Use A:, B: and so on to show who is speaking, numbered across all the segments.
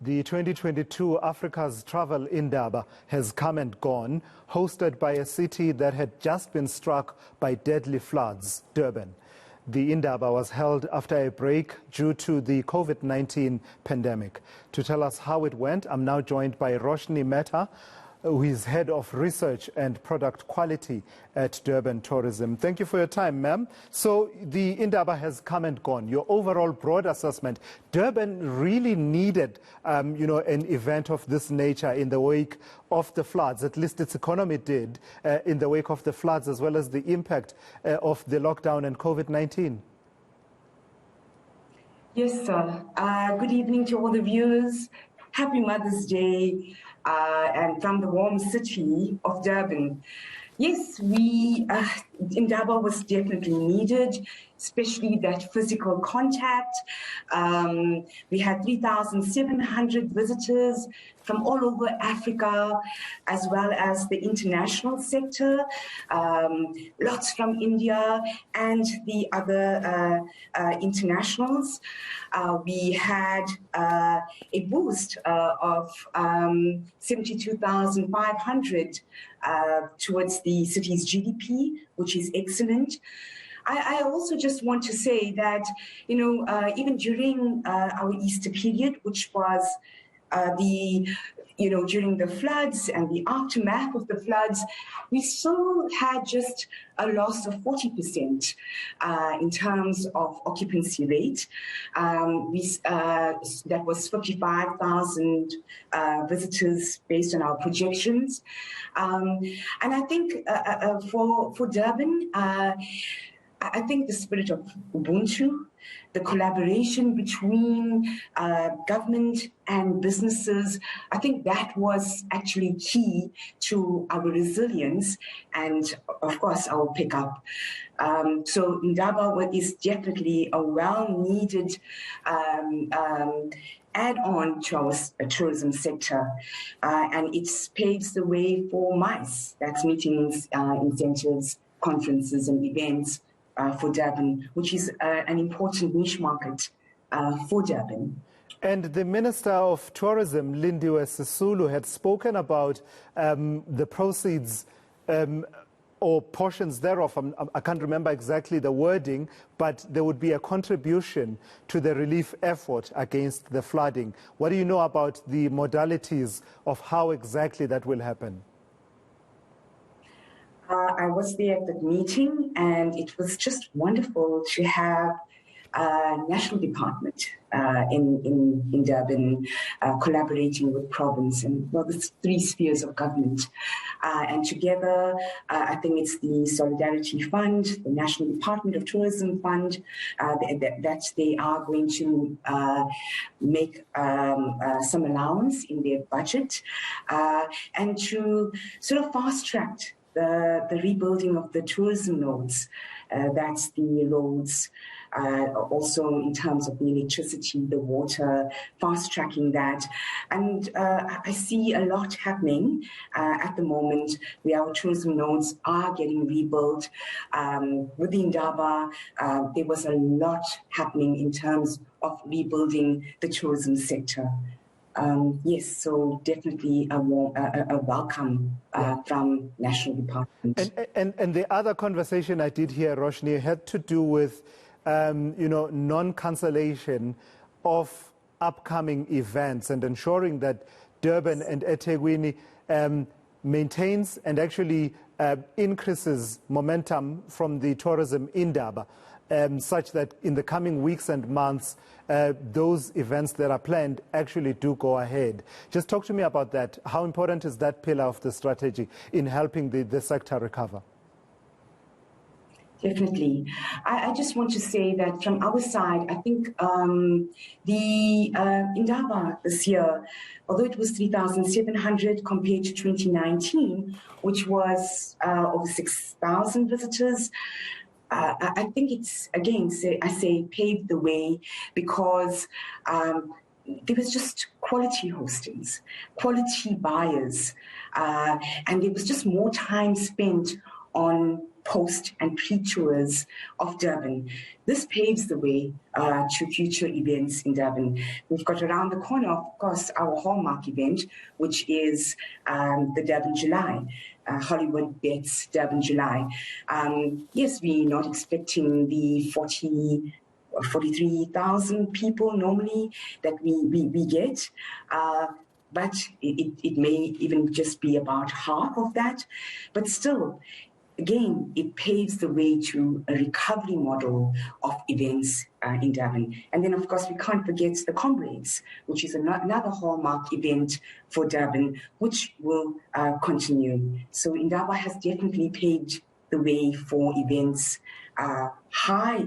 A: The 2022 Africa's Travel Indaba has come and gone, hosted by a city that had just been struck by deadly floods, Durban. The Indaba was held after a break due to the COVID-19 pandemic. To tell us how it went, I'm now joined by Roshni Mehta, who is Head of Research and Product Quality at Durban Tourism. Thank you for your time, ma'am. So the Indaba has come and gone. Your overall broad assessment, Durban really needed, an event of this nature in the wake of the floods. At least its economy did in the wake of the floods, as well as the impact of the lockdown and COVID-19.
B: Yes, sir. Good evening to all the viewers. Happy Mother's Day, and from the warm city of Durban. Yes, Indaba was definitely needed, especially that physical contact. We had 3,700 visitors from all over Africa, as well as the international sector, lots from India and the other internationals. We had a boost of 72,500 towards the city's GDP, which is excellent. I also just want to say that, even during our Easter period, which was during the floods and the aftermath of the floods, we still had just a loss of 40% in terms of occupancy rate. That was 55,000 visitors based on our projections. And I think for Durban, I think the spirit of Ubuntu, the collaboration between government and businesses, I think that was actually key to our resilience and, of course, our pickup. So Indaba is definitely a well-needed add-on to our tourism sector, and it paves the way for MICE, that's meetings, incentives, conferences and events, for Durban, which is an important niche market for Durban.
A: And the Minister of Tourism, Lindiwe Sisulu, had spoken about the proceeds or portions thereof. I can't remember exactly the wording, but there would be a contribution to the relief effort against the flooding. What do you know about the modalities of how exactly that will happen?
B: I was there at that meeting, and it was just wonderful to have a national department in Durban collaborating with province and the three spheres of government. And together, I think it's the Solidarity Fund, the National Department of Tourism Fund, that they are going to make some allowance in their budget and to sort of fast-track the rebuilding of the tourism nodes, that's the roads, also in terms of the electricity, the water, fast-tracking that. And I see a lot happening at the moment where our tourism nodes are getting rebuilt. With the Indaba, there was a lot happening in terms of rebuilding the tourism sector. Yes, so definitely a welcome from National Department.
A: And the other conversation I did hear, Roshni, had to do with, non-cancellation of upcoming events and ensuring that Durban and eThekwini maintains and actually increases momentum from the tourism Indaba, such that in the coming weeks and months, those events that are planned actually do go ahead. Just talk to me about that. How important is that pillar of the strategy in helping the sector recover?
B: Definitely. I just want to say that from our side, I think the Indaba this year, although it was 3,700 compared to 2019, which was over 6,000 visitors, I think it's, again, paved the way because there was just quality hostings, quality buyers, and there was just more time spent on post and pre-tours of Durban. This paves the way to future events in Durban. We've got around the corner, of course, our hallmark event, which is the Durban July. Hollywood Bets Durban July. Yes, we're not expecting the 43,000 people normally that we get. But it may even just be about half of that. But still, again, it paves the way to a recovery model of events in Durban. And then, of course, we can't forget the Comrades, which is another hallmark event for Durban, which will continue. So Indaba has definitely paved the way for events, high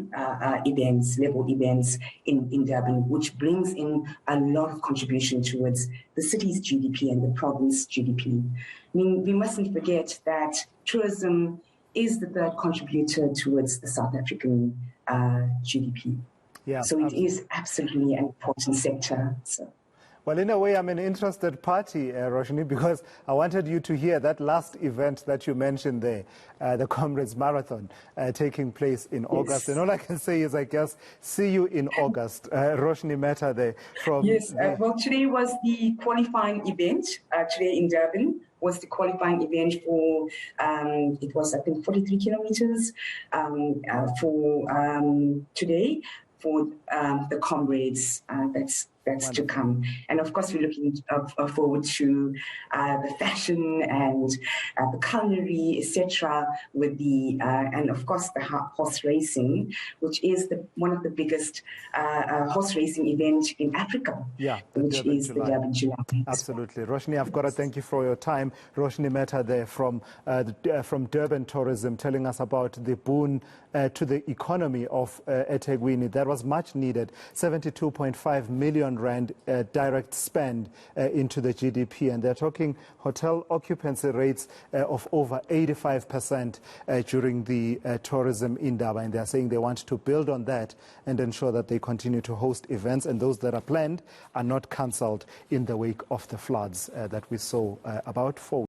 B: events, level events in Durban, which brings in a lot of contribution towards the city's GDP and the province's GDP. I mean, we mustn't forget that tourism is the third contributor towards the South African GDP.
A: Yeah,
B: so it is absolutely an important sector. So.
A: Well, in a way, I'm an interested party, Roshni, because I wanted you to hear that last event that you mentioned there, the Comrades Marathon, taking place in August. And all I can say is, I guess, see you in August. Roshni Mehta there from...
B: Yes, well, today was the qualifying event. Today in Durban was the qualifying event for, it was, I think, 43 kilometers for today for the Comrades. That's to come. And of course, we're looking forward to the fashion and the culinary, etc. with the, and of course, the horse racing, which is one of the biggest horse racing events in Africa, which is the Durban July.
A: Absolutely. Roshni, I've got to thank you for your time. Roshni Mehta there from Durban Tourism, telling us about the boon to the economy of eThekwini. That was much needed. 72.5 million rand direct spend into the GDP, and they're talking hotel occupancy rates of over 85% during the tourism Indaba, and they're saying they want to build on that and ensure that they continue to host events, and those that are planned are not cancelled in the wake of the floods that we saw about 4